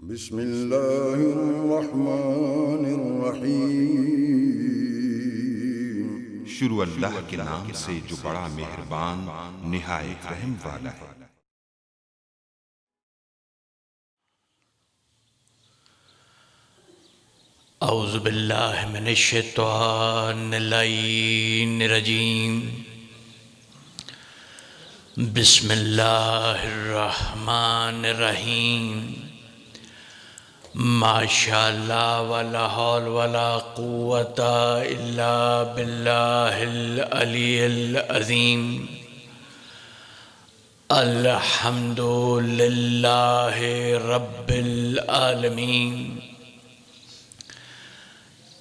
बिस्मिल्लाहिर्रहमानिर्रहीम। शुरू अल्लाह के नाम से जो बड़ा मेहरबान निहायत रहम वाला है। औज़ु बिल्लाहि मिनश्शैतानिर्रजीम। बिस्मिल्लाहिर्रहमानिर्रहीम। माशाअल्लाह वला हौल वला कुव्वता इल्ला बिल्लाहिल अलिय्यिल अज़ीम। अल्हम्दुलिल्लाहि रब्बिल आलमीन।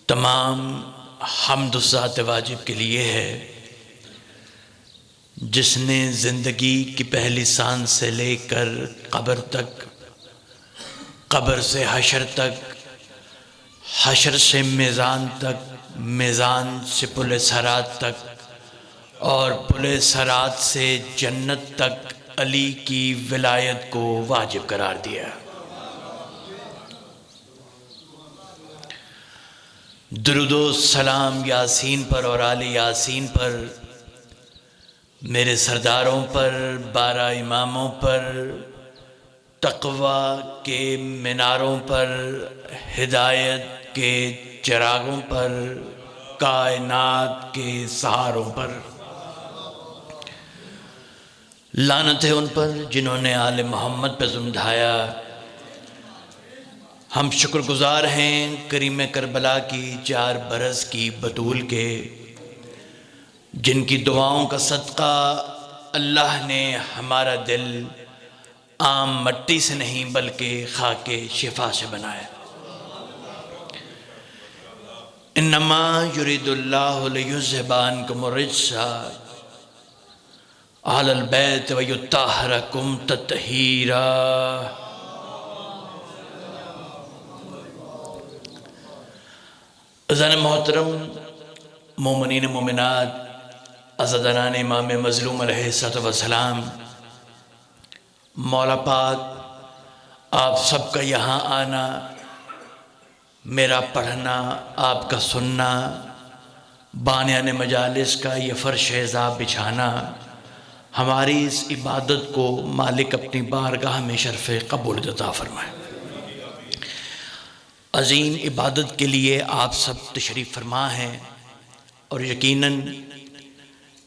तमाम हम्द ज़ात वाजिब के लिए है जिसने ज़िंदगी की पहली सांस से लेकर कब्र तक, कब्र से हशर तक, हशर से मीज़ान तक, मीज़ान से पुले सरात तक और पुले सरात से जन्नत तक अली की विलायत को वाजिब करार दिया। दुरूदो सलाम यासीन पर और आले यासीन पर, मेरे सरदारों पर, 12 इमामों पर, तक़वा के मीनारों पर, हिदायत के चिरागों पर, कायनात के सहारों पर। लानत है उन पर जिन्होंने आले मोहम्मद पे ज़ुल्म ढाया। हम शुक्रगुज़ार हैं करीम करबला की 4 बरस की बतूल के, जिनकी दुआओं का सदका अल्लाह ने हमारा दिल आम मट्टी से नहीं बल्कि खाके शिफा से बनाया। इन्नमा युरिदुल्लाहु लियुज़हिबा अन्कुमुर रिज्सा अहलल बैत व युत्तहिरकुम तत्हीरा। अज़ान मोहतरम, मोमिनीन मोमिनात, अज़ादानान इमाम मज़लूम अलैहिस्सलाम, मौला पाक आप सबका यहाँ आना, मेरा पढ़ना, आपका सुनना, बानियान मजालिस का ये फ़र्श एज़ाब बिछाना, हमारी इस इबादत को मालिक अपनी बारगाह में शर्फ़ कबूल अता फरमाए। अज़ीम इबादत के लिए आप सब तशरीफ़ फरमा हैं और यकीनन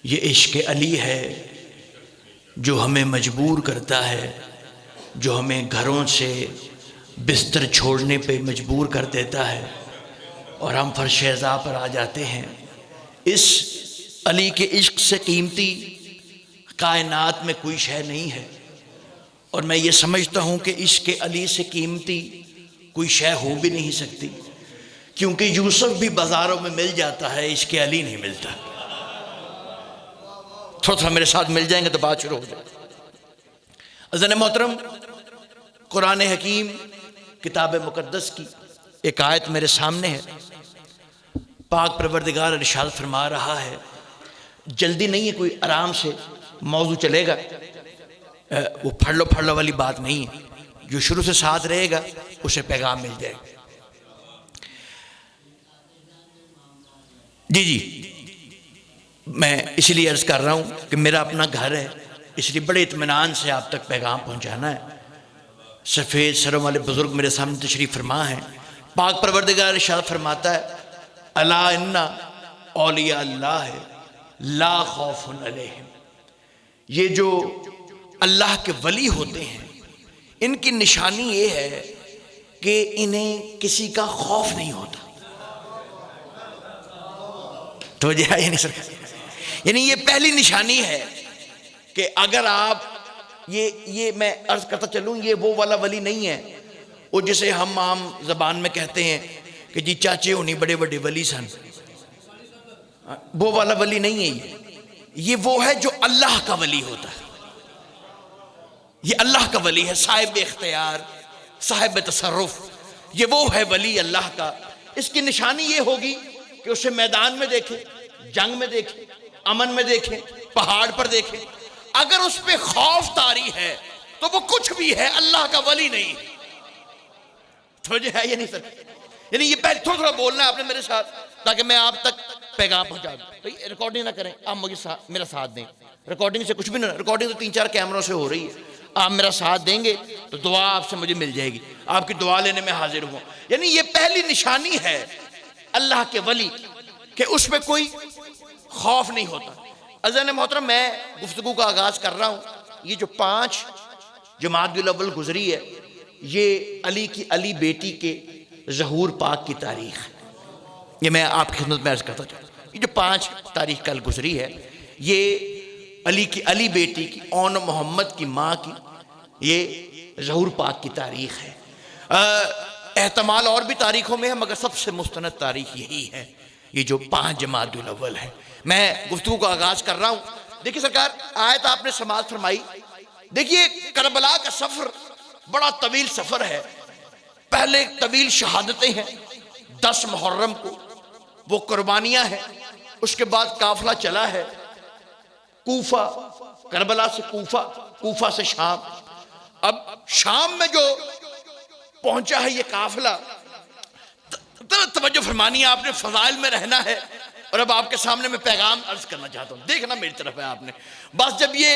ये इश्क़ अली है जो हमें मजबूर करता है, जो हमें घरों से बिस्तर छोड़ने पे मजबूर कर देता है और हम फ़र्श अज़ा पर आ जाते हैं। इस अली के इश्क़ से कीमती कायनात में कोई शय नहीं है और मैं ये समझता हूँ कि इश्क़ अली से कीमती कोई शय हो भी नहीं सकती, क्योंकि यूसुफ भी बाज़ारों में मिल जाता है, इश्क़ अली नहीं मिलता। थोड़ा मेरे साथ मिल जाएंगे तो बात शुरू हो जाए। अज़न मोहतरम, कुरान हकीम किताब मुक़द्दस की एक आयत मेरे सामने है। पाक परवरदिगार इरशाद फरमा रहा है, जल्दी नहीं है, कोई आराम से मौजू चलेगा, वो फड़ लो वाली बात नहीं है। जो शुरू से साथ रहेगा उसे पैगाम मिल जाएगा। जी, मैं इसलिए अर्ज़ कर रहा हूँ कि मेरा अपना घर है, इसलिए बड़े इत्मीनान से आप तक पैगाम पहुँचाना है। सफ़ेद सरों वाले बुज़ुर्ग मेरे सामने तशरीफ़ फरमा हैं। पाक परवरदिगार इरशाद फरमाता है, अला इन्ना औलिया अल्लाह है ला खौफुन अलैहिम। ये जो अल्लाह के वली होते हैं, इनकी निशानी ये है कि इन्हें किसी का खौफ नहीं होता। तो यानी ये पहली निशानी है कि अगर आप ये मैं अर्ज करता चलूँ, ये वो वाला वली नहीं है वो जिसे हम आम ज़बान में कहते हैं कि जी चाचे होनी बड़े बड़े वली सन, वो वाला वली नहीं है। ये वो है जो अल्लाह का वली होता है। ये अल्लाह का वली है, साहिब इख्तियार, साहिब तसर्रुफ, ये वो है वली अल्लाह का। इसकी निशानी ये होगी कि उसे मैदान में देखें, जंग में देखें, अमन में देखें, पहाड़ पर देखें, अगर उस पर खौफ तारी है तो वो कुछ भी है, अल्लाह का वली नहीं। समझे है या नहीं सर? यानी ये पहले थोड़ा थोड़ा बोलना है आपने मेरे साथ, ताकि मैं आप तक पैगाम पहुंचा दूं। भाई रिकॉर्डिंग ना करें, आप मुझे मेरा साथ दें। रिकॉर्डिंग से कुछ भी ना, रिकॉर्डिंग तो 3-4 कैमरों से हो रही है। आप मेरा साथ देंगे तो दुआ आपसे मुझे मिल जाएगी, आपकी दुआ लेने में हाजिर हूँ। यानी ये पहली निशानी है अल्लाह के वली कि उसमें कोई खौफ नहीं होता। अज़ान मोहतरम, मैं गुफ्तगू का आगाज़ कर रहा हूँ। ये जो 5 जमादुल अव्वल गुजरी है, ये अली की अली बेटी के ज़हूर पाक की तारीख़ है। ये मैं आपकी खिदमत में अर्ज़ करता चाहूँ। ये जो 5 तारीख़ कल गुजरी है, ये अली की अली बेटी की औन मोहम्मद की माँ की ये ज़हूर पाक की तारीख़ है। एहतमाल और भी तारीख़ों में है, मगर सबसे मुस्तनद तारीख़ यही है, ये जो 5 जमादुल अव्वल है। मैं गुफ्तगू का आगाज़ कर रहा हूँ। देखिए सरकार, आयत आपने समाअत फरमाई। देखिए करबला का सफ़र बड़ा तवील सफ़र है। पहले तवील शहादतें हैं, 10 मुहर्रम को वो कुर्बानियाँ हैं। उसके बाद काफिला चला है कूफा, करबला से कूफा, कूफा से शाम। अब शाम में जो पहुंचा है ये काफिला, तवज्जो फरमानी है आपने, फजाइल में रहना है। और अब आपके सामने मैं पैगाम अर्ज करना चाहता हूं, देखना मेरी तरफ है आपने। बस जब ये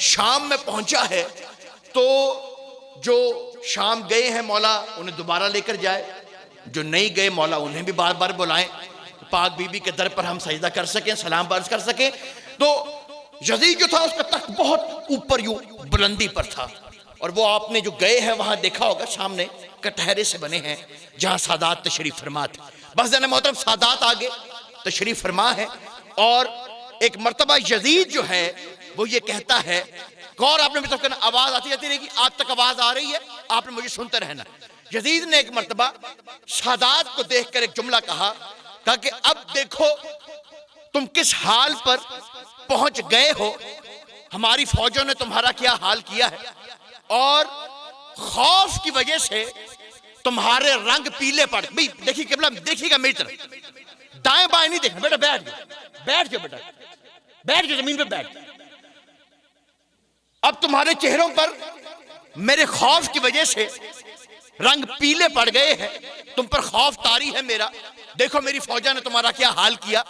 शाम में पहुंचा है तो जो शाम गए हैं मौला उन्हें दोबारा लेकर जाए, जो नहीं गए मौला उन्हें भी बार बार बुलाएं, पाक बीबी के दर पर हम सजदा कर सकें, सलाम अर्ज कर सकें। तो यजीद जो था उसका तख्त बहुत ऊपर यूं बुलंदी पर था, और वो आपने जो गए हैं वहां देखा होगा सामने कटहरे से बने हैं जहां सादात तशरीफ फरमा थे। बस जाने मोहतरम, सादात आगे तशरीफ फरमा है। और एक मर्तबा यजीद जो है वो ये कहता है, गौर आपने भी तो करना, आवाज आती जाती रहेगी, आप तक आवाज आ रही है, आपने मुझे सुनते रहना। यजीद ने एक मर्तबा सादात को देखकर एक जुमला कहा कि अब देखो तुम किस हाल पर पहुंच गए हो, हमारी फौजों ने तुम्हारा क्या हाल किया है, और खौफ की वजह से तुम्हारे रंग पीले पड़। भाई देखिए किबला, देखिएगा मेरी तरफ, दाएं बाएं नहीं देखना बेटा, बैठ जाओ, बैठ जाओ बेटा, बैठ जाओ, जमीन पे बैठ। अब तुम्हारे चेहरों पर मेरे खौफ की वजह से रंग पीले पड़ गए हैं, तुम पर खौफ तारी है मेरा। देखो मेरी फौजा ने तुम्हारा क्या हाल किया।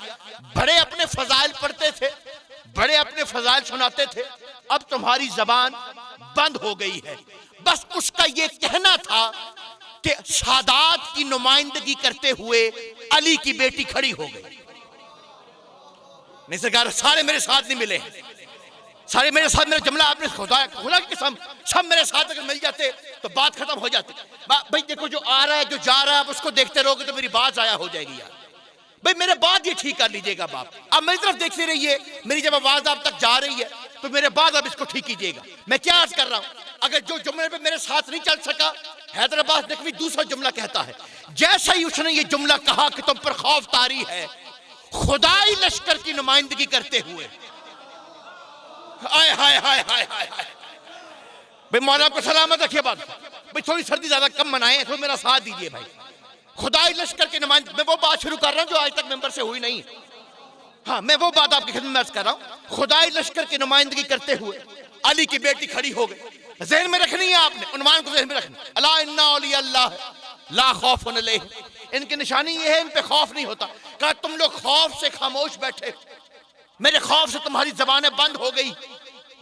बड़े अपने फजाइल पढ़ते थे, बड़े अपने फजाइल सुनाते थे, अब तुम्हारी जबान बंद हो गई है। बस उसका ये कहना था कि सादात की नुमाइंदगी करते हुए अली की बेटी खड़ी हो गई। नहीं सरकार, सारे मेरे साथ नहीं मिले, सारे मेरे साथ, मेरा जुमला आपने खुदा की कसम सब मेरे साथ अगर मिल जाते तो बात खत्म हो जाती। भाई देखो, जो आ रहा है जो जा रहा है, आप उसको देखते रहोगे तो मेरी बात जाया हो जाएगी यार। भाई मेरे बात ये ठीक कर लीजिएगा बाप, अब मेरी तरफ देखते रहिए, मेरी जब आवाज आप तक जा रही है तो मेरे बाद अब इसको ठीक कीजिएगा। मैं क्या अर्ज कर रहा हूं, अगर जो जुमले पे मेरे साथ नहीं चल सका, हैदराबाद नकवी दूसरा जुमला कहता है। जैसा ही उसने ये जुमला कहा कि तुम पर खौफ तारी है, खुदाई लश्कर की नुमाइंदगी करते हुए, हाय हाय हाय हाय हाय हाय, भाई मौला को सलामत रखिए। बात भाई थोड़ी सर्दी ज्यादा कम मनाएं, थोड़ा मेरा साथ दीजिए भाई। खुदाई लश्कर के नुमाइंदगी, मैं वो बात शुरू कर रहा हूं जो आज तक मेंबर से हुई नहीं। हाँ, मैं वो बात आपकी खिदमत में अर्ज कर रहा हूं। खुदाई लश्कर की नुमाइंदगी करते हुए अली की बेटी खड़ी हो गई। ज़हन में रखनी है आपने, उन्वान को ज़हन में रखना, अला इन्ना औलिया अल्लाह ला खौफुन अलैहिम। इनकी निशानी ये है, इन पे खौफ नहीं होता। कहा तुम लोग खौफ से खामोश बैठे, मेरे खौफ से तुम्हारी जबानें बंद हो गई।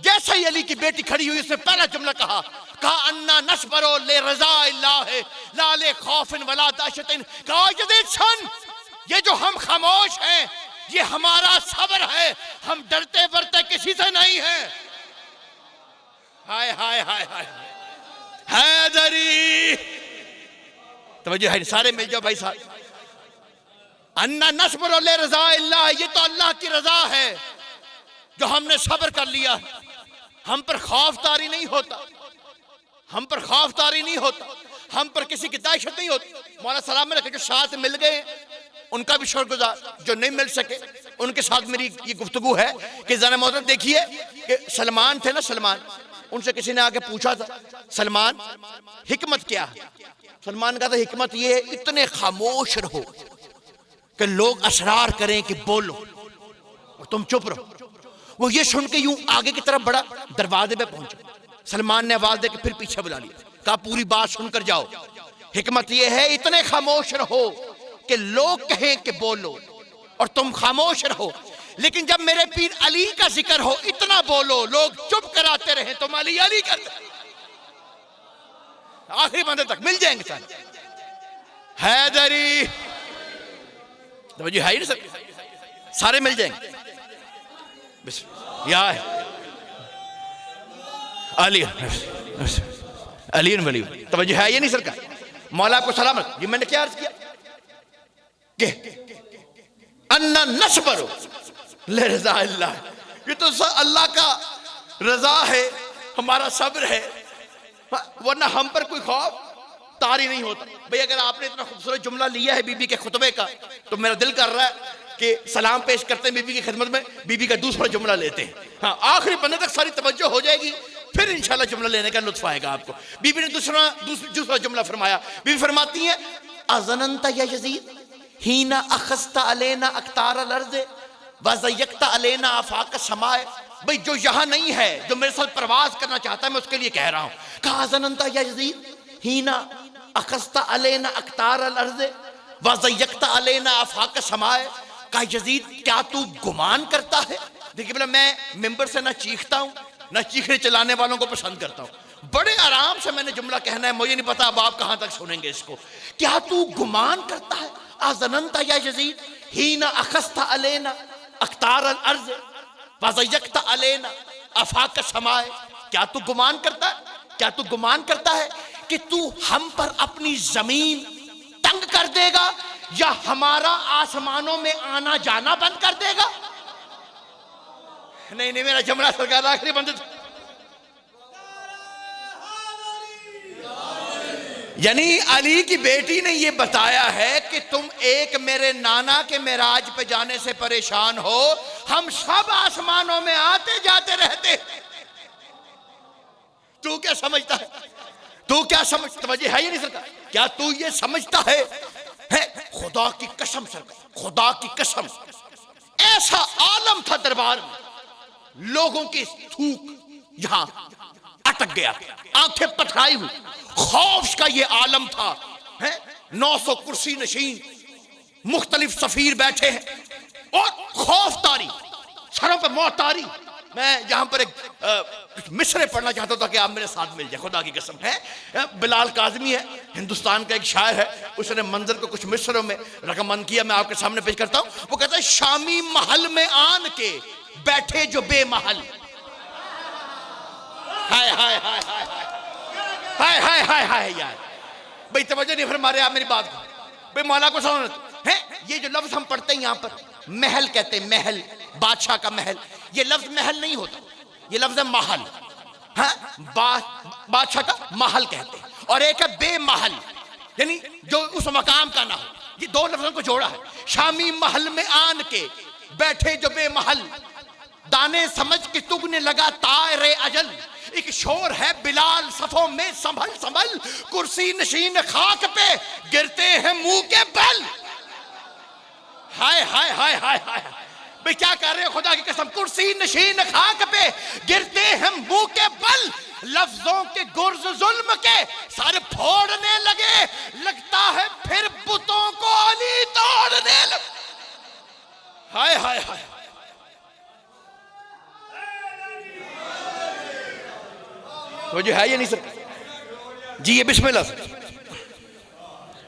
जैसे ही अली की बेटी खड़ी हुई, उसने पहला जुमला कहा अन्ना नस्बरो ले रज़ा इल्लाह ला ले खौफिन वला दहशतिन। कहा यज़ीद सुन, ये जो हम खामोश हैं ये हमारा सब्र है, हम डरते बरते किसी से नहीं है। हाय हाय हाय हाय हैदरी, तवज्जो है, सारे मिल जाओ भाई साहब। अन्ना नस्बरो ले रज़ा इल्लाह, ये तो अल्लाह की रजा है जो हमने सब्र कर लिया, हम पर खौफ तारी नहीं होता, हम पर खौफ तारी नहीं होता, हम पर किसी की दहशत नहीं होती। मौला सलाम में रखे, जो साथ मिल गए उनका भी शुक्रगुजार, जो नहीं मिल सके उनके साथ मेरी ये गुफ्तगू है कि ज़रा मोहतरम देखिए कि सलमान थे ना, सलमान, उनसे किसी ने आके पूछा था सलमान हिकमत क्या है। सलमान का था हिकमत ये है इतने खामोश रहो कि लोग असरार करें कि बोलो और तुम चुप रहो। वो ये सुन के यूं आगे की तरफ बढ़ा, दरवाजे पे पहुंचा। सलमान ने आवाज देकर फिर पीछे बुला लिया, कहा पूरी बात सुनकर जाओ। हिकमत यह है इतने खामोश रहो कि लोग कहें कि बोलो और तुम खामोश रहो, लेकिन जब मेरे पीर अली का जिक्र हो इतना बोलो, लोग चुप कराते रहे, तुम अली अली करते आखिरी बंदे तक मिल जाएंगे सारे। हैदरी तो जी है ही नहीं सब, सारे मिल जाएंगे। यार अली अली वली तवज्जो है ये नहीं सरकार। मौला को सलामत जी। मैंने क्या अर्ज किया कि अन्ना नसबरो ले रज़ा अल्लाह, ये तो अल्लाह का रजा है, हमारा सब्र है, वरना हम पर कोई खौफ तारी नहीं होता। भाई अगर आपने इतना खूबसूरत जुमला लिया है बीबी के खुतबे का, तो मेरा दिल कर रहा है कि सलाम पेश करते हैं बीबी की खिदमत में, बीबी का दूसरा जुमला लेते हैं। हाँ, आखिरी बंदे तक सारी तवज्जो हो जाएगी, फिर इंशाल्लाह जुमला लेने का लुत्फ आएगा आपको। बीबी ने दूसरा जुमला फरमाया। बीबी फरमाती है अज़नंता या यज़ीद हीना अखस्ता अलेना अख्तार अल-अर्ज़ वज़य्यक्ता अलेना आफाक समाए। भाई जो यहाँ नहीं है, जो मेरे साथ प्रवास करना चाहता है, मैं उसके लिए कह रहा हूँ। कहा अज़नंता या यज़ीद हीना अखस्ता अलेना अख्तार अल-अर्ज़ वज़य्यक्ता अलेना आफाक समाए। कहा यज़ीद क्या तू गुमान करता है? देखिए बोला मैं मिंबर से ना चीखता हूँ ना चीखने चलाने वालों को पसंद करता हूँ, बड़े आराम से मैंने जुमला कहना है, मुझे नहीं पता अब आप कहां तक सुनेंगे इसको। क्या तू गुमान करता है अज़नंता या यज़ीद हीना अखस्ता अलेना अख्तार अल-अर्ज़ वज़य्यक्ता अलेना आफाक समाए। क्या तू गुमान करता है, क्या तू गुमान करता है कि तू हम पर अपनी जमीन तंग कर देगा या हमारा आसमानों में आना जाना बंद कर देगा? नहीं नहीं, मेरा जुमला सरकार आखिरी बंद। यानी अली की बेटी ने यह बताया है कि तुम एक मेरे नाना के मेराज पे जाने से परेशान हो, हम सब आसमानों में आते जाते रहते। तू क्या समझता है, तू क्या समझता है ये नहीं सरकार, क्या तू ये समझता है खुदा की कसम सरकार, खुदा की कसम ऐसा आलम था दरबार में, लोगों की थूक यहां अटक गया, आंखें पथराई हुई, खौफ का ये आलम था। 900 कुर्सी नशीन मुख्तलिफ सफीर बैठे हैं और खौफ तारी, सरों पर मौत तारी। मैं यहां पर एक मिसरे पढ़ना चाहता था कि आप मेरे साथ मिल जाए, खुदा की कसम है। बिलाल काज़मी है, हिंदुस्तान का एक शायर है, उसने मंजर को कुछ मिसरों में रकमंद किया, मैं आपके सामने पेश करता हूं। वो कहता है शामी महल में आन के बैठे जो बेमहल, हाय हाय हाय हाय हाय हाय हाय हाय यार। भाई तवज्जो नहीं फरमा रहे आप मेरी बात को, भाई मौला को समझ है। ये जो लफ्ज हम पढ़ते हैं यहाँ पर महल कहते हैं, महल बादशाह का महल, ये लफ्ज महल नहीं होता, ये लफ्ज है महल। बादशाह का महल कहते हैं। और एक है बेमहल, यानी जो उस मकाम का ना हो। ये दो लफ्जों को जोड़ा है। शामी महल में आन के बैठे जो बेमहल, दाने समझ के तुगने लगा तारे अजल। एक शोर है बिलाल सफों में संभल संभल, कुर्सी नशीन खाक पे गिरते हैं मुंह के बल। हाय हाय हाय हाय हाय, भाई क्या कर रहे हो खुदा की कसम, कुर्सी नशीन खाक पे गिरते हैं मुंह के बल। लफ्जों के गुर्ज जुल्म के सारे फोड़ने लगे, लगता है फिर बुतों को अली तोड़ने लगे। हाय हाय हाय, तो जो है ये नहीं सर जी, ये बिस्मिल्लाह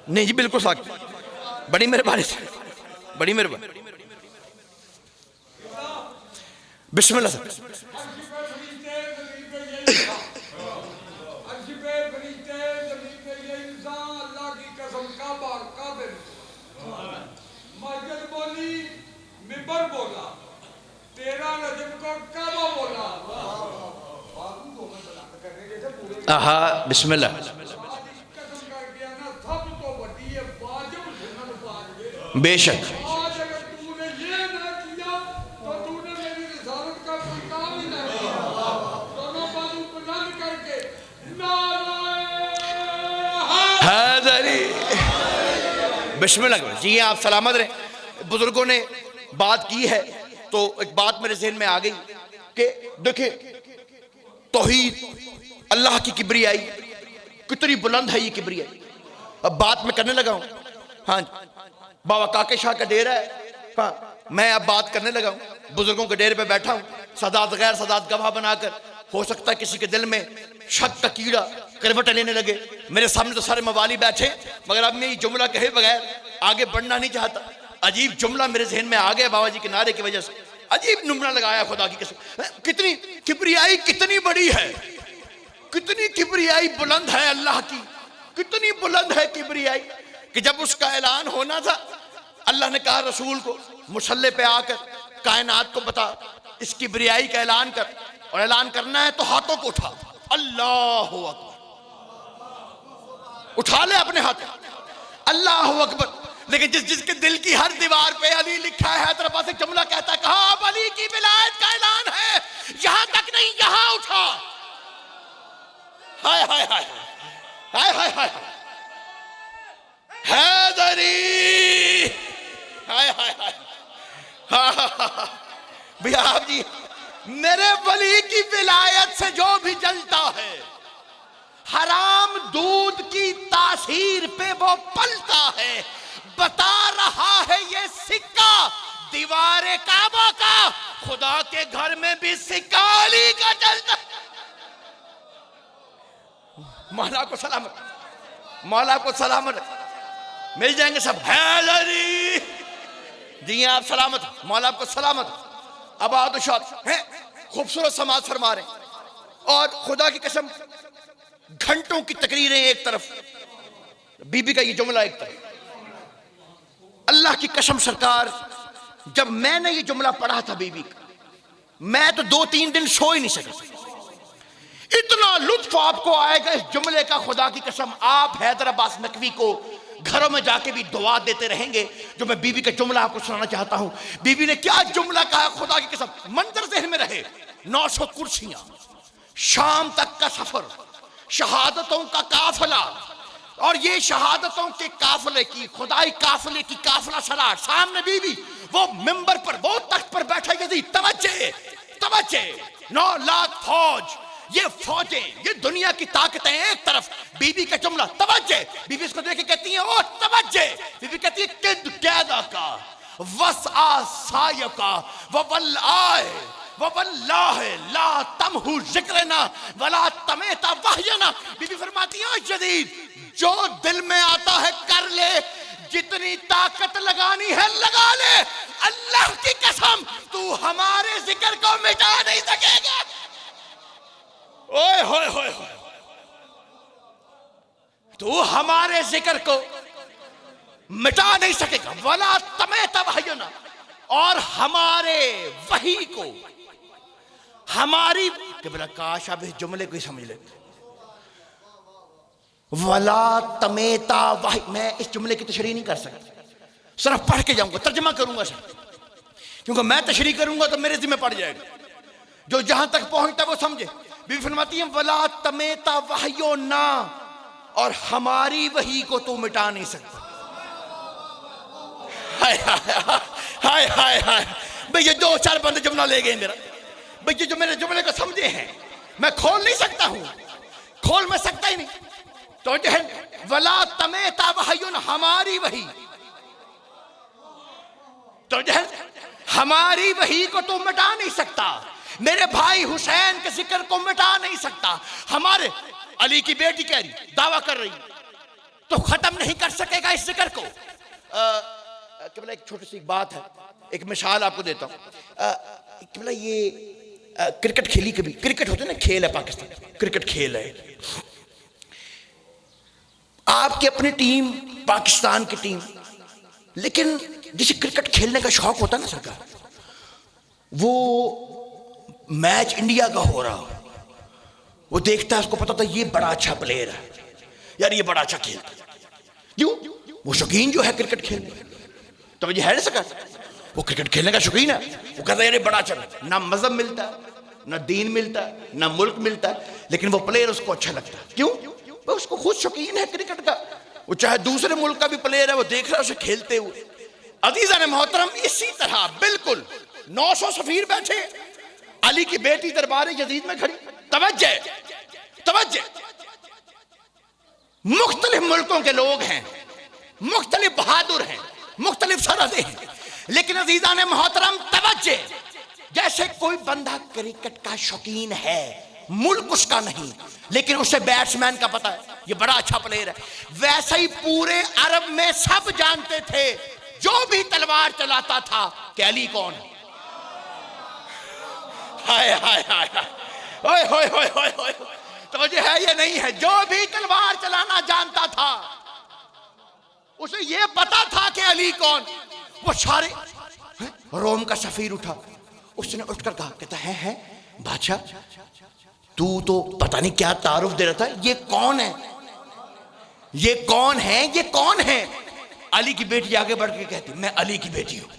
नहीं जी, बिल्कुल साथ, बड़ी मेहरबानी सर, बड़ी मेहरबानी, बिस्मिल्लाह सर। बिस्मिल्लाह। बेशक बिस्मिल्लाह जी, आप सलामत रहे। बुजुर्गों ने बात की है तो एक बात मेरे ज़हन में आ गई कि देखिए तौहीद, अल्लाह की किबरियाई कितनी बुलंद है। ये किबरियाई अब बात मैं करने लगा हूं। हाँ, बाबा काके शाह का डेरा है। हाँ, मैं अब बात करने लगा हूं। बुजुर्गों के डेरे पे बैठा हूं, सदात गैर सदात गवाह बनाकर। हो सकता है किसी के दिल में शक का कीड़ा करवट लेने लगे। मेरे सामने तो सारे मवाली बैठे, मगर अब मैं ये जुमला कहे बगैर आगे बढ़ना नहीं चाहता। अजीब जुमला मेरे जहन में आ गया बाबा जी के नारे की वजह से। अजीब जुमला लगाया, खुदा की कसम। कितनी किबरियाई कितनी बड़ी है, कितनी किबरियाई बुलंद है अल्लाह की, कितनी बुलंद है किबरियाई कि जब उसका ऐलान होना था, अल्लाह ने कहा रसूल को मुसल्ले पे आकर कायनात को बता, इस किबरियाई का ऐलान कर, और ऐलान करना है तो हाथों को उठा। अल्लाह अकबर, उठा ले अपने हाथ, अल्लाह अकबर। लेकिन जिसके दिल की हर दीवार पे अली लिखा है, तेरे पास एक जुमला कहता है, कहा अब अली की विलायत का ऐलान है, यहां तक नहीं यहां उठा। हाय हाय हाय हाय हाय हाय हैदरी, हाय हाय हाय। भैया आप जी, मेरे वली की विलायत से जो भी जलता है, हराम दूध की तासीर पे वो पलता है। बता रहा है ये सिक्का दीवारे काबा का, खुदा के घर में भी सिक्का अली का जलता। मौला को सलामत, मौला को सलामत, मिल जाएंगे सब। हैदरी जी आप सलामत, मौला को सलामत। आबाद शाद है, खूबसूरत समाज फरमा रहे, और खुदा की कसम घंटों की तकरीरें एक तरफ, बीबी का ये जुमला एक तरफ। अल्लाह की कसम सरकार, जब मैंने ये जुमला पढ़ा था बीबी का, मैं तो 2-3 दिन सो ही नहीं सका। इतना लुत्फ आपको आएगा इस जुमले का, खुदा की कसम। आप हैदर अब्बास नकवी को घरों में जाके भी दुआ देते रहेंगे। जो मैं बीबी का जुमला आपको सुनाना चाहता हूं, बीबी ने क्या जुमला कहा, खुदा की कसम मंजर ज़हन में रहे। 900 कुर्सियां, शाम तक का सफर, शहादतों का काफिला, और ये शहादतों के काफिले की, खुदाई काफिले की काफिला सरार, सामने बीबी, वो मिंबर पर, वो तख्त पर बैठा यजीद। तवज्जे तवज्जे, 9 लाख फौज, ये फौजें, ये दुनिया की ताकतें एक तरफ, बीबी का जुमला तवज्जे। बीबी इसको देख के कहती है ओ तवज्जे। बीबी कहती है किद कैदा का वस आसाय का ववल आए ववल्लाह ला तमहु जिक्रना वला तमेता वहयना। बीबी फरमाती है यजीद, जो दिल में आता है कर ले, जितनी ताकत लगानी है लगा ले। अल्लाह की कसम तू हमारे जिक्र को मिटा नहीं सकेगा। ओए होए होए होए, तू हमारे जिक्र को मिटा नहीं सकेगा। वला तमेता वहयना, और हमारे वही को, हमारी कि बोला काश आप इस जुमले को ही समझ लेते। वला तमेता वही, मैं इस जुमले की तशरीह नहीं कर सकता, सिर्फ पढ़ के जाऊंगा, तर्जमा करूंगा सर, क्योंकि मैं तशरीह करूंगा तो मेरे जिम्मे पड़ जाएगा। जो जहां तक पहुंचता वो समझे। बीवी फरमाती है वला तमेता वहियो ना, और हमारी वही को तू मिटा नहीं सकता। हाय हाय हाय हाय हाय। भाई ये 2-4 बंदे जुमला ले गए मेरा। भाई ये जो मेरे जुमले को समझे हैं, मैं खोल नहीं सकता हूं, खोल मैं सकता ही नहीं। तो जो है वला तमेता वहियो ना, हमारी वही, तो जो है हमारी वही को तू मिटा नहीं सकता। मेरे भाई हुसैन के जिक्र को मिटा नहीं सकता। हमारे अली की बेटी कह रही, दावा कर रही, तो खत्म नहीं कर सकेगा इस जिक्र को। केवल एक छोटी सी बात है, एक मिसाल आपको देता हूं। केवल ये क्रिकेट खेली कभी, क्रिकेट होते ना, खेल है पाकिस्तान, क्रिकेट खेल है। आपकी अपनी टीम, पाकिस्तान की टीम, लेकिन जिसे क्रिकेट खेलने का शौक होता है ना सरकार, वो मैच इंडिया का हो रहा हो, वो देखता है, उसको पता था ये बड़ा अच्छा प्लेयर है यार, ये बड़ा अच्छा खेलता है, क्यों? वो शौकीन जो है क्रिकेट खेलने, तो ये है ना सरकार, वो क्रिकेट खेलने का शौकीन है। वो कहता है यार ये बड़ा अच्छा, ना मजहब मिलता है, ना दीन मिलता है, ना मुल्क मिलता है, लेकिन वो प्लेयर उसको अच्छा लगता है। क्यों? वो उसको खुद शौकीन है क्रिकेट का। वो चाहे दूसरे मुल्क का भी प्लेयर है, वो देख रहा है उसे खेलते हुए। अजीज़ान मोहतरम, इसी तरह बिल्कुल 900 सफीर बैठे, अली की बेटी दरबार यजीद में खड़ी, तवज्जे तवज्जे, मुख्तलिफ मुल्कों के लोग हैं, मुख्तलिफ बहादुर हैं, मुख्तलिफ सरहदें हैं, लेकिन अजीजान मोहतरम तवज्जे, जैसे कोई बंदा क्रिकेट का शौकीन है, मुल्क उसका नहीं लेकिन उसे बैट्समैन का पता है ये बड़ा अच्छा प्लेयर है, वैसे ही पूरे अरब में सब जानते थे जो भी तलवार चलाता था कि अली कौन है। हाय हाय हाय हाय, ओए होए होए होए होए, तो मुझे है ये नहीं है, जो भी तलवार चलाना जानता था उसे ये पता था कि अली कौन। वो सारे रोम का सफीर उठा, उसने उठकर कहा, कहता है बादशाह तू तो पता नहीं क्या तारुफ दे रहा था, ये कौन है, ये कौन है, ये कौन है। अली की बेटी आगे बढ़ के कहती, मैं अली की बेटी हूं।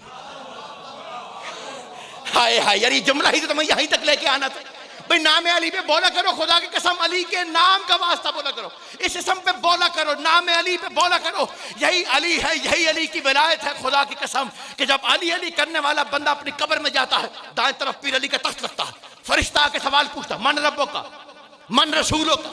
हाय हाय यार, ये जुमला ही तो मैं यहीं तक लेके आना था भाई, नाम अली पे बोला करो, खुदा की कसम अली के नाम का वास्ता बोला करो, इस इसम पे बोला करो, नाम अली पे बोला करो, यही अली है, यही अली की विलायत है। खुदा की कसम कि जब अली अली करने वाला बंदा अपनी कब्र में जाता है, दाएं तरफ पीर अली का तख्त लगता है, फरिश्ता आके सवाल पूछता, मन रब्बों का, मन रसूलों का,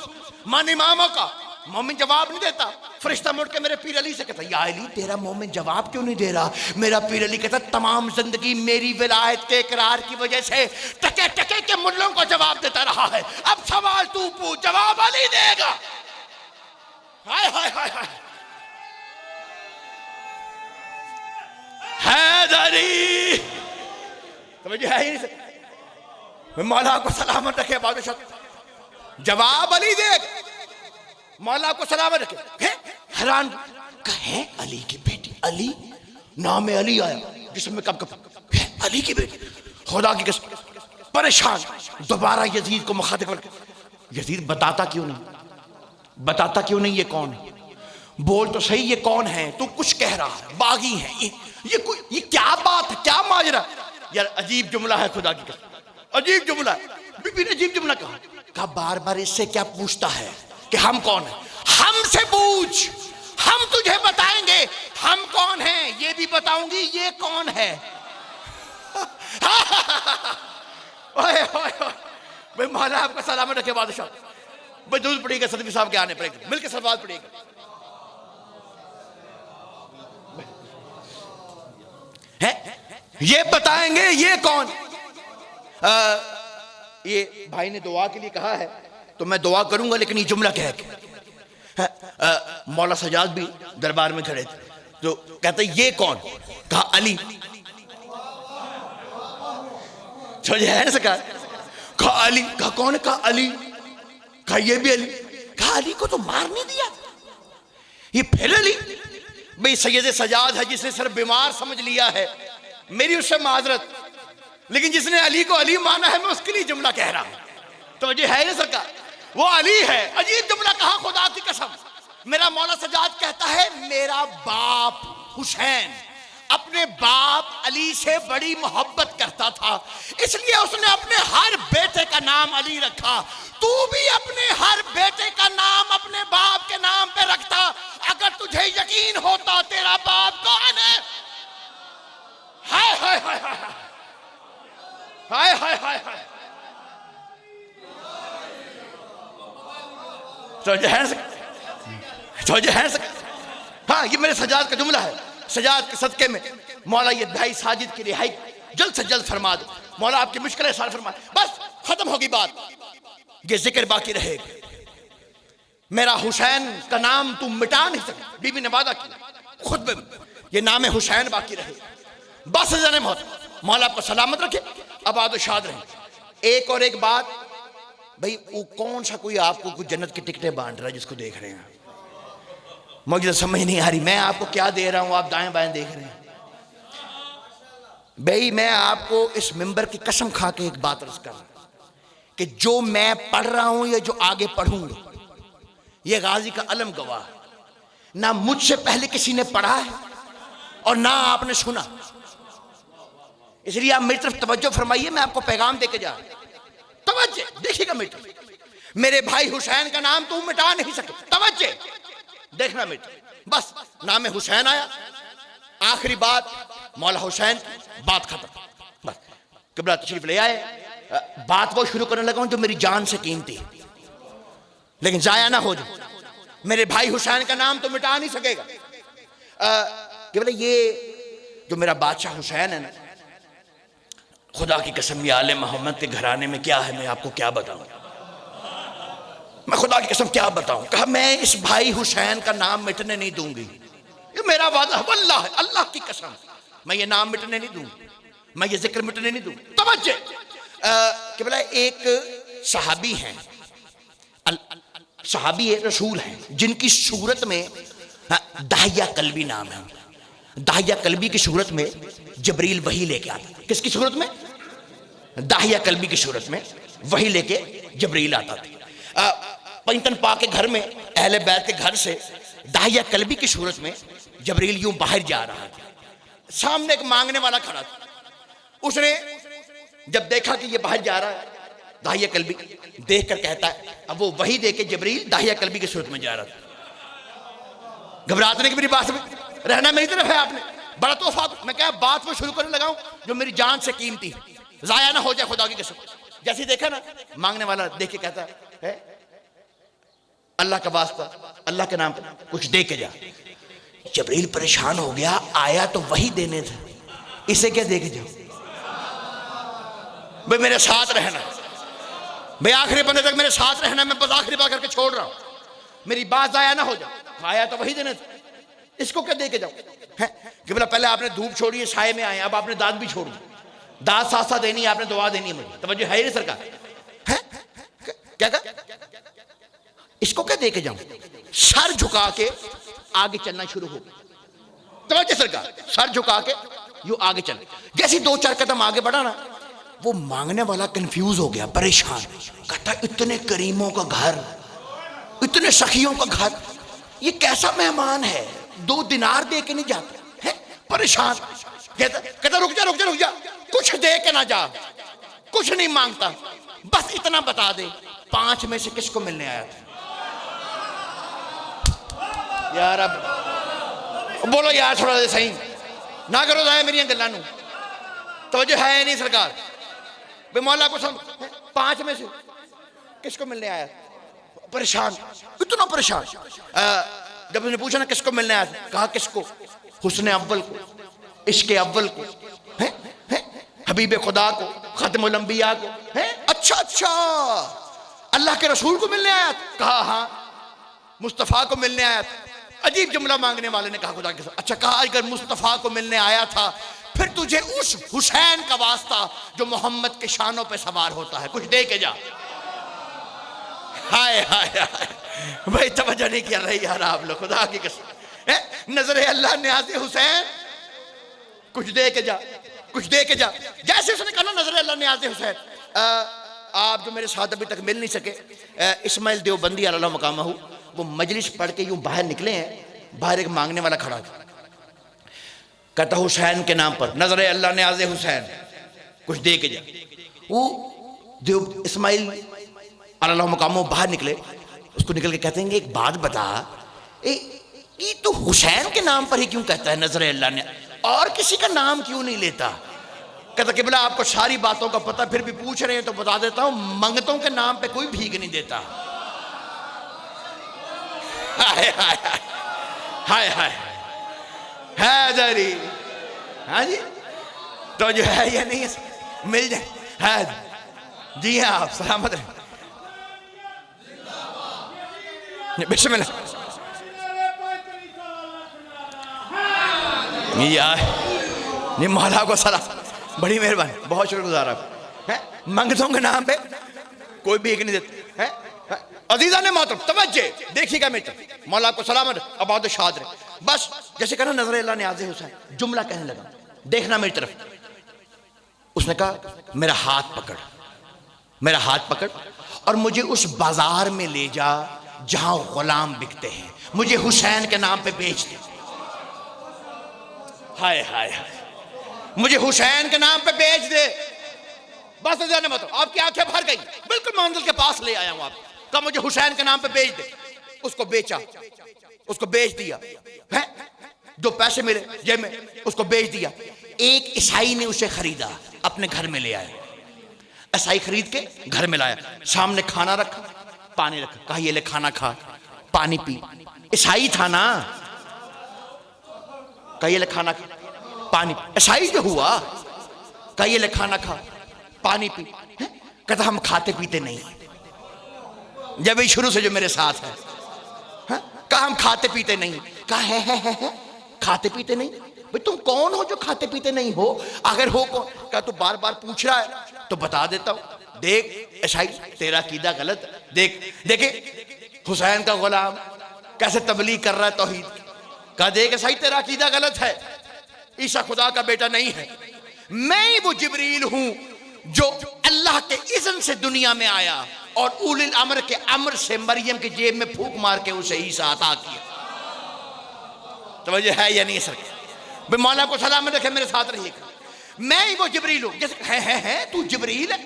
मन इमामों का। मोमिन जवाब नहीं देता, फरिश्ता मुड़ के मेरे पीर अली से कहता, या अली तेरा मोमिन जवाब क्यों नहीं दे रहा। मेरा पीर अली कहता, तमाम जिंदगी मेरी विलायत के इकरार की वजह से टके टके के मुल्लों को जवाब देता रहा है, अब सवाल तू पूछ, जवाब अली देगा। हाय हाय हाय हाय, हैदरी तो मुझे है ही नहीं। मौला को सलामत रखे, बादशाह जवाब अली देगा, मौला को सलामत रखे। हैरान कहे अली की बेटी, अली नाम में अली आया जिसमें कब कब अली की बेटी, खुदा की कसम परेशान। दोबारा यजीद को मुखातिब करके, यजीद बताता क्यों नहीं, बताता क्यों नहीं, ये कौन है, बोल तो सही ये कौन है। तू कुछ कह रहा है, बागी है, ये क्या बात है, क्या माजरा। यार अजीब जुमला है, खुदा की कसम अजीब जुमला है। बीबी ने अजीब जुमला कहा बार बार इससे क्या पूछता है कि हम कौन है, हमसे पूछ, हम तुझे बताएंगे हम कौन हैं, ये भी बताऊंगी ये कौन है। ओए ओए भाई, मौला आपका सलामत रखे बादशाह। भाई दूध पड़ेगा, सदवी साहब के आने पड़ेगा, मिलकर सलवात पड़ेगा। है ये बताएंगे ये कौन। ये भाई ने दुआ के लिए कहा है तो मैं दुआ करूंगा, लेकिन ये जुमला कह के मौला सजाद भी दरबार में खड़े थे, तो कहते ये कौन, कहा अली। समझे है ना सका, कहा अली, कहा कौन है, कहा अली, कहा ये भी अली, कहा अली को तो मार नहीं दिया, ये फिर अली। भाई सैयद सजाद है जिसने सिर्फ बीमार समझ लिया है, मेरी उससे माजरत, लेकिन जिसने अली को अली माना है मैं उसके लिए जुमला कह रहा हूं। तो मुझे है ना सरकार, वो अली है। अजीब जुमला कहा, खुदा की कसम। मेरा मौला सजाद कहता है मेरा बाप हुसैन अपने बाप अली से बड़ी मोहब्बत करता था, इसलिए उसने अपने हर बेटे का नाम अली रखा। तू भी अपने हर बेटे का नाम अपने बाप के नाम पे रखता, अगर तुझे यकीन होता तेरा बाप कौन है। हाय हाय हाय हाय हाय हाय हाय हाय, हाँ ये मेरे सजाद का जुमला है। सजाद के सदके में मौला ये भाई साजिद की रिहाई जल्द से जल्द फरमा दो, मौला आपकी मुश्किलें साल फरमा, बस खत्म होगी बात, ये जिक्र बाकी रहेगा। मेरा हुसैन का नाम तुम मिटा नहीं सकते, बीबी ने वादा किया खुद में, ये नाम हुसैन बाकी रहे। बस जाने मौला आपको सलामत रखे, आबाद शाद रहे। एक और एक बात भाई, वो कौन सा कोई आपको कुछ जन्नत की टिकटें बांट रहा है जिसको देख रहे हैं, मुझे तो समझ नहीं आ रही मैं आपको क्या दे रहा हूं, आप दाएं बाएं देख रहे हैं। भाई मैं आपको इस मिंबर की कसम खा के एक बात अर्ज कर रहा हूं कि जो मैं पढ़ रहा हूं या जो आगे पढ़ूंगा, ये गाजी का अलम गवाह, ना मुझसे पहले किसी ने पढ़ा है और ना आपने सुना, इसलिए आप मेरी तरफ तवज्जो फरमाइए, मैं आपको पैगाम देके जा रहा हूं। तवज्जो देखिएगा मेरी तरफ, मेरे भाई हुसैन का नाम तुम मिटा नहीं सकते, तवज्जो देखना मेरी तरफ। बस नाम हुसैन आया, आखिरी बात मौला हुसैन, बात खत्म। बस किबला तशरीफ ले आए, बात वो शुरू करने लगा हूं जो मेरी जान से कीमती है, लेकिन जाया ना हो जाए। मेरे भाई हुसैन का नाम तो मिटा नहीं सकेगा। कि बोले ये जो मेरा बादशाह हुसैन है ना, खुदा की कसम ये आले मोहम्मद के घराने में क्या है मैं आपको क्या बताऊं, मैं खुदा की कसम क्या बताऊं। कहा मैं इस भाई हुसैन का नाम मिटने नहीं दूंगी, ये मेरा वादा वल्लाह है, अल्लाह की कसम मैं ये नाम मिटने नहीं दूंगी, मैं ये जिक्र मिटने नहीं दूंगी। तवज्जो कि बोला एक सहाबी हैं, सहाबी है रसूल हैं, जिनकी सूरत में दाहिया कल्बी नाम है। दाहिया कल्बी की सूरत में जबरील वही लेके आता। किसकी सूरत में? दाहिया कल्बी की सूरत में वही लेके जबरील आता था। पैंतन पा के घर में अहले बैत के घर से दाहिया कल्बी की सूरत में जबरील यूं बाहर जा रहा था। सामने एक मांगने वाला खड़ा था। उसने जब देखा कि ये बाहर जा रहा है, दाहिया कल्बी देख कर कहता है, अब वो वही देके जबरील दाहिया कल्बी की सूरत में जा रहा था। घबराते की मेरी बात में रहना मेरी तरफ है आपने, बड़ा तोहफा। मैं क्या बात में शुरू करने लगा हूं जो मेरी जान से कीमती जाया ना हो जाए, खुदा की कसम। जैसे देखा ना मांगने वाला देख के कहता है अल्लाह का वास्ता, अल्लाह के नाम पे कुछ दे के जा। जबरील परेशान हो गया, आया तो वही देने था, इसे क्या दे के जाओ? भाई मेरे साथ रहना, भाई आखिरी बंदे तक मेरे साथ रहना, मैं बस आखिरी बात करके छोड़ रहा हूं, मेरी बात जाया ना हो जाए। आया तो वही देने था, इसको क्या दे के जाओ? है कि बोला पहले आपने धूप छोड़ी है, साए में आए, अब आपने दाद भी छोड़ दी। दाद साथ साथ देनी है, आपने दुआ देनी है मुझे। तवज्जो है नहीं सरकार? है क्या कहा? इसको क्या दे के जाऊं? सर झुका के आगे चलना शुरू हो। तवज्जो सरकार, सर झुका के यूं आगे चल। जैसे 2-4 कदम आगे बढ़ा ना, वो मांगने वाला कंफ्यूज हो गया, परेशान। कहता इतने करीमों का घर, इतने सखियों का घर, ये कैसा मेहमान है, 2 दिनार दे के नहीं जाता है? परेशान। कहता रुक जा रुक जा रुक जा, कुछ दे के ना जा, कुछ नहीं मांगता, बस इतना बता दे 5 में से किसको मिलने आया था? यार अब बोलो यार, थोड़ा दे सही ना करो जाए मेरी गल्लां नूं। तो जो है नहीं सरकार, बे मौला को 5 में से किसको मिलने आया? परेशान, इतना परेशान। जब उसने पूछा ना किसको मिलने आया, कहा किसको? हुस्न अव्वल को, इश्क अव्वल को, है हबीब खुदा को, खत्मुल अंबिया को। है अच्छा अच्छा, अल्लाह के रसूल को मिलने आया? कहा हाँ, मुस्तफ़ा को मिलने आया था। अजीब जुमला मांगने वाले ने कहा खुदा के साथ। अच्छा, कहा अगर मुस्तफ़ा को मिलने आया था, फिर तुझे उस हुसैन का वास्ता जो मोहम्मद के शानों पे सवार होता है, कुछ दे के जा। हाय हाय हाय, भाई तवज्जो नहीं किया रही यार आप लोग, खुदा की कसम। नजर अल्लाह न्याज़े हुसैन, कुछ दे के जा, कुछ दे के जा। जैसे उसने कहा नजर अल्लाह न्याज़े हुसैन, आप जो मेरे साथ अभी तक मिल नहीं सके, इस्माइल देवबंदी अल्लाह मकामा हूँ, वो मजलिस पढ़ के यूं बाहर निकले हैं। बाहर एक मांगने वाला खड़ा था, कहता हुसैन के नाम पर नजर अल्लाह न्याज़े हुसैन, कुछ दे के जा। वो देव इस्माइल अल्लाह मकामो बाहर निकले, उसको निकल के कहते हैं एक बात बता, ये तो हुसैन के नाम पर ही क्यों कहता है नजर अल्लाह ने, और किसी का नाम क्यों नहीं लेता? कहता कि बोला आपको सारी बातों का पता, फिर भी पूछ रहे हैं तो बता देता हूं, मंगतों के नाम पे कोई भीख नहीं देता। हाय हाय हाय हाय हैदरी, हाँ जी, तो जो है ये नहीं है, मिल जाए है जी हाँ, आप सलामत रहे। बिस्मिल्लाह। यार ये मौला को सलाम, बड़ी मेहरबानी, बहुत शुक्रगुजार आप। है मंगतों के नाम पे कोई भीख नहीं देता है। अजीजा ने मोहतरम तवज्जो देखिएगा मेरे तरफ, मौला को सलामत, आबाद शाद रहे। बस जैसे कहना नजर अल्लाह न्याज़े हुसैन, जुमला कहने लगा, देखना मेरी तरफ। उसने कहा मेरा हाथ पकड़, मेरा हाथ पकड़ और मुझे उस बाजार में ले जा जहां गुलाम बिकते हैं, मुझे हुसैन के नाम पे बेच दे। हाय हाय हाय, मुझे हुसैन के नाम पे बेच दे। बस जाने मत, आपकी आंखें भर गई, बिल्कुल मंजिल के पास ले आया हूं आप। कहा मुझे हुसैन के नाम पे बेच दे। उसको बेचा, उसको बेच दिया है, जो पैसे मिले जेब में उसको बेच दिया। एक ईसाई ने उसे खरीदा, अपने घर में ले आया। ईसाई खरीद के घर में लाया, सामने खाना रखा, पानी रखा, कहा ये ले खाना खा, पानी पी। ईसाई था ना, कहिए ले खाना खा, पानी पी। ईसाई जो हुआ, कहिए ले खाना खा, पानी पी। कहता हम खाते पीते नहीं। जब ये शुरू से जो मेरे साथ है, कहा हम खाते पीते नहीं। कहा है खाते पीते नहीं। भाई तुम कौन हो जो खाते पीते नहीं हो? अगर हो कौन? क्या तू बार बार पूछ रहा है तो बता देता हूं। देख ईसाई, तेरा कीदा गलत है। देखे हुसैन का गुलाम कैसे तबलीग कर रहा है तौहीद। कहा देख ईसाई, तेरा कीदा गलत है। ईसा खुदा का बेटा नहीं है। मैं ही वो जिब्रील हूं जो अल्लाह के इज़्न से दुनिया में आया और उलिल अम्र के अम्र से मरियम की जेब में फूंक मार के उसे ईसा अता किया। तो वजह है या नहीं सर? भाई मौला को सलाम रखे, मेरे साथ रहिएगा। मैं ही वो जिब्रील हूं। जैसे है तू जिब्रील है,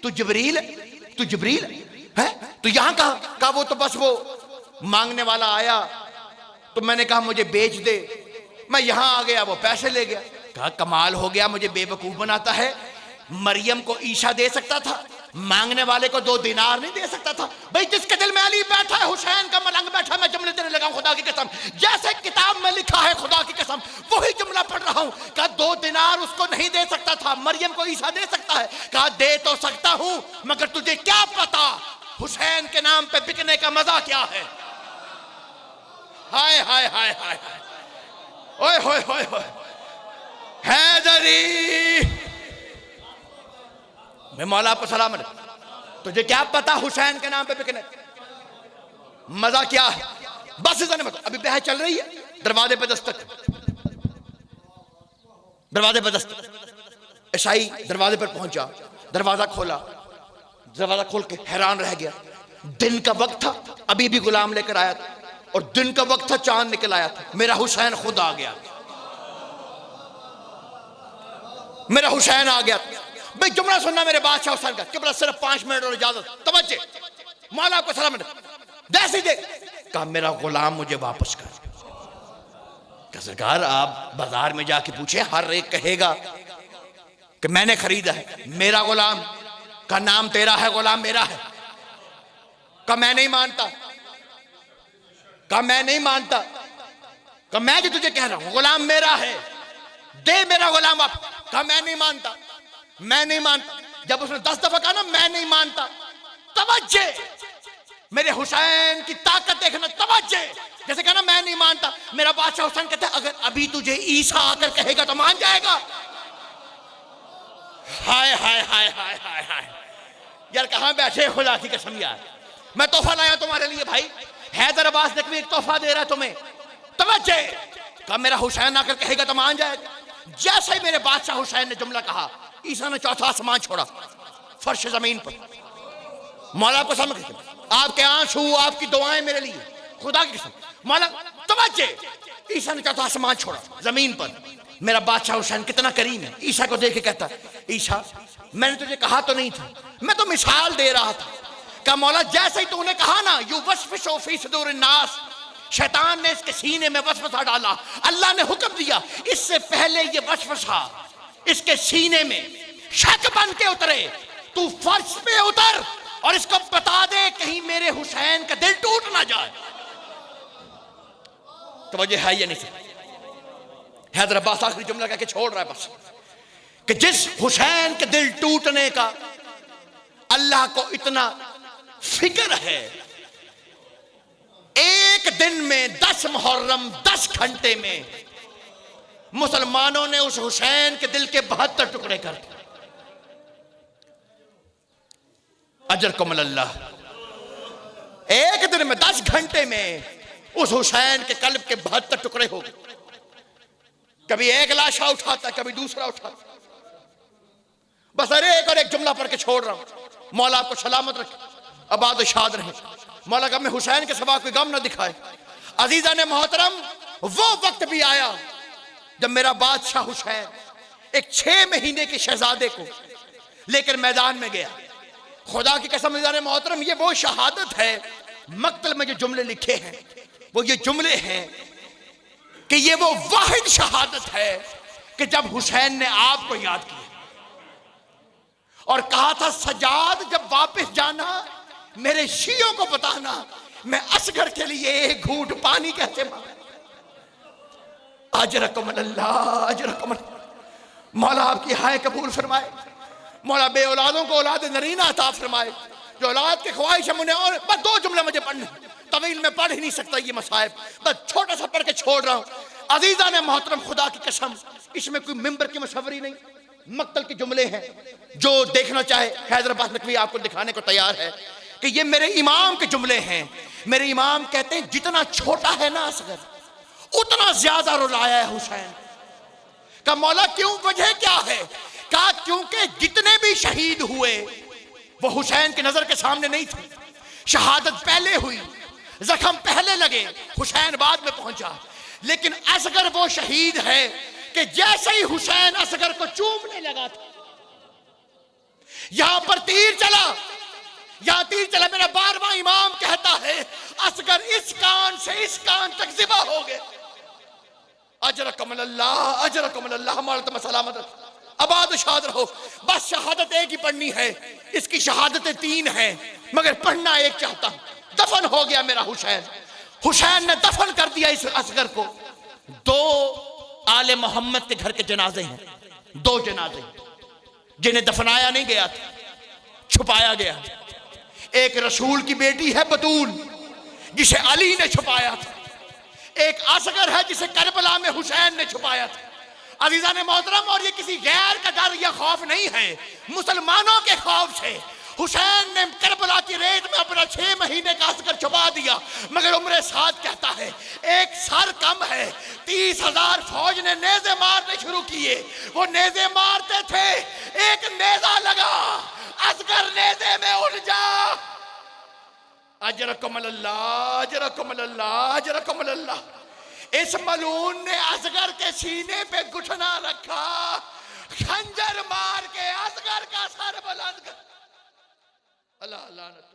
तू जिब्रील है, तू जिब्रील है। तो यहां कहा वो तो बस वो मांगने वाला आया तो मैंने कहा मुझे बेच दे। मैं यहां आ गया, वो पैसे ले गया। कहा कमाल हो गया, मुझे बेवकूफ बनाता है। मरियम को ईशा दे सकता था, मांगने वाले को 2 दिनार नहीं दे सकता था। भाई जिसके दिल में अली बैठा है, हुसैन का मलंग बैठा है, मैं जुमले तेरे लगाऊं खुदा की कसम। जैसे किताब में लिखा है खुदा की कसम वही जुमला पढ़ रहा हूं। कहा 2 दिनार उसको नहीं दे सकता था, मरियम को ईसा दे सकता है। कहा दे तो सकता हूं, मगर तुझे क्या पता हुसैन के नाम पे बिकने का मजा क्या है। हाय हाय हाय हाय, ओए होए होए होए, हैदरी। मैं मौला को सलाम है, तुझे क्या पता हुसैन के नाम पे बिकने मजा क्या है। बस इतने मत, अभी बहस चल रही है। दरवाजे पे दस्तक, दरवाजे पे दस्तक। ईसाई दरवाजे पर पहुंचा, दरवाजा खोला, दरवाजा खोल के हैरान रह गया। दिन का वक्त था, अभी भी गुलाम लेकर आया था, और दिन का वक्त था, चांद निकल आया था। मेरा हुसैन खुद आ गया, मेरा हुसैन आ गया। भाई जुमला सुनना मेरे बादशाह हुसैन का, जुमला सिर्फ 5 मिनट और इजाजत। तवज्जो, मौला को सलाम जैसे देख। कहा मेरा गुलाम मुझे वापस कर। कहा सरकार आप बाजार में जाके पूछे, हर एक कहेगा कि मैंने खरीदा है। मेरा गुलाम का नाम तेरा है, गुलाम मेरा है। कहा मैं नहीं मानता, कहा मैं नहीं मानता। कहा मैं जो तुझे कह रहा हूं गुलाम मेरा है, दे मेरा गुलाम आप। कहा मैं नहीं मानता, मैं नहीं मानता। जब उसने 10 दफा कहा ना मैं नहीं मानता, तवज्जो, मेरे हुसैन की ताकत देखना, तवज्जो। जैसे कहना मैं नहीं मानता, मेरा बादशाह हुसैन कहता है अगर अभी तुझे ईसा आकर कहेगा तो मान जाएगा। हाय हाय हाय हाय हाय हाय यार, कहां बैठे खुदा की कसम यार। मैं तोहफा लाया तुम्हारे लिए भाई, हैदर अब्बास नकवी एक तोहफा दे रहा है तुम्हें। तवज्जो, कहा मेरा हुसैन आकर कहेगा तो मान जाएगा। जैसे ही मेरे बादशाह हुसैन ने जुमला कहा, ईसा ने चौथा आसमान छोड़ा, फर्श जमीन पर। मौला को समझ, आपके आंसू आपकी दुआएं मेरे लिए, खुदा की कसम। मौला तवज्जो, ईसा ने चौथा आसमान छोड़ा, जमीन पर। मेरा बादशाह हुसैन कितना करीम है। ईसा को देख के कहता ईसा मैंने तुझे कहा तो नहीं था, मैं तो मिसाल दे रहा था। कहा मौला जैसे ही तूने कहा ना यू वसवसो फी सुदूर नास, शैतान ने इसके सीने में वसवसा डाला। अल्लाह ने हुक्म दिया इससे पहले ये वसवसा इसके सीने में शक बन के उतरे, तू फर्श पे उतर और इसको बता दे कहीं मेरे हुसैन का दिल टूट ना जाए। तो वजह है ये नहीं। हैदर अब्बास आखिरी जुमला कहके छोड़ रहा है बस, कि जिस हुसैन के दिल टूटने का अल्लाह को इतना फिक्र है, एक दिन में 10 मुहर्रम 10 घंटे में मुसलमानों ने उस हुसैन के दिल के 72 टुकड़े कर दिए। अजर कमल्लाह, एक दिन में 10 घंटे में उस हुसैन के कल्ब के 72 टुकड़े हो गए। कभी एक लाशा उठाता, कभी दूसरा उठाता। बस अरे एक और एक जुमला पढ़ के छोड़ रहा हूं। मौला आपको सलामत रखे, आबाद शाद रहे। मौला का मैं हुसैन के सिवा कोई गम ना दिखाए। अजीजा ने मोहतरम, वो वक्त भी आया जब मेरा बादशाह हुसैन एक 6 महीने के शहजादे को लेकर मैदान में गया। खुदा की कसम अजीजा ने मोहतरम, ये वो शहादत है। मक्तल में जो जुमले लिखे हैं वो ये जुमले हैं कि ये वो वाहिद शहादत है कि जब हुसैन ने आपको याद किया और कहा था सजाद जब वापस जाना मेरे शियों को बताना मैं असगर के लिए एक घूंट पानी कैसे मांगा। अजरकुम अल्लाह, अजरकुम। मौला आपकी हाय कबूल फरमाए। मौला बे औलादों को औलाद नरीना अता फरमाए। जो औलाद की ख्वाहिश है मुझे, और बस 2 जुमले मुझे पढ़ने, तवील में पढ़ ही नहीं सकता ये मसाइब, बस छोटा सा पढ़ के छोड़ रहा हूँ। अजीजा ने मोहतरम, खुदा की कसम इसमें कोई मिंबर की मशवरी नहीं, मक्तल के जुमले हैं। जो देखना चाहे हैदराबाद नकवी आपको दिखाने को तैयार है कि ये मेरे इमाम के जुमले हैं। मेरे इमाम कहते हैं जितना छोटा है ना असगर, उतना ज्यादा रुलाया है हुसैन का। मौला क्यों, वजह क्या है? कहा क्योंकि जितने भी शहीद हुए वो हुसैन की नजर के सामने नहीं थे। शहादत पहले हुई, जख्म पहले लगे, हुसैन बाद में पहुंचा। लेकिन असगर वो शहीद है कि जैसे ही हुसैन असगर को चूमने लगा था, यहां पर तीर चला, यहां तीर चला। मेरा 12वां इमाम कहता है असगर इस कान से इस कान तक ज़िबा हो गए। अजरकुम अल्लाह, अजरकुम अल्लाह। मौला तुम सलामत रखो, आबाद शाद रहो। बस शहादत एक ही पढ़नी है, इसकी शहादतें 3 हैं मगर पढ़ना एक चाहता हूं। दफन हो गया मेरा हुसैन, हुसैन ने दफन कर दिया इस असगर को। 2 आले मोहम्मद के घर के जनाजे हैं, 2 जनाजे जिन्हें दफनाया नहीं गया था, छुपाया गया। एक रसूल की बेटी है बतूल, जिसे अली ने छुपाया था। एक असगर है जिसे करबला में हुसैन ने छुपाया था। अजीजा ने मोहतरम, और ये किसी गैर का डर या खौफ नहीं है, मुसलमानों के खौफ से हुसैन ने करबला की रेत में अपना 6 महीने का असगर छुपा दिया। मगर उम्र साद कहता है एक सर कम है। 30,000 फौज ने नेज़े मारने शुरू किए, वो नेज़े मारते थे, एक नेज़ा लगा, असगर नेज़े में उलझा। अजरकुम अल्लाह, अजरकुम अल्लाह, अजरकुम अल्लाह। इस मलून ने असगर के सीने पे घुटना रखा, खंजर मार के असगर का सर बुलंद कर। अल्लाह लानत।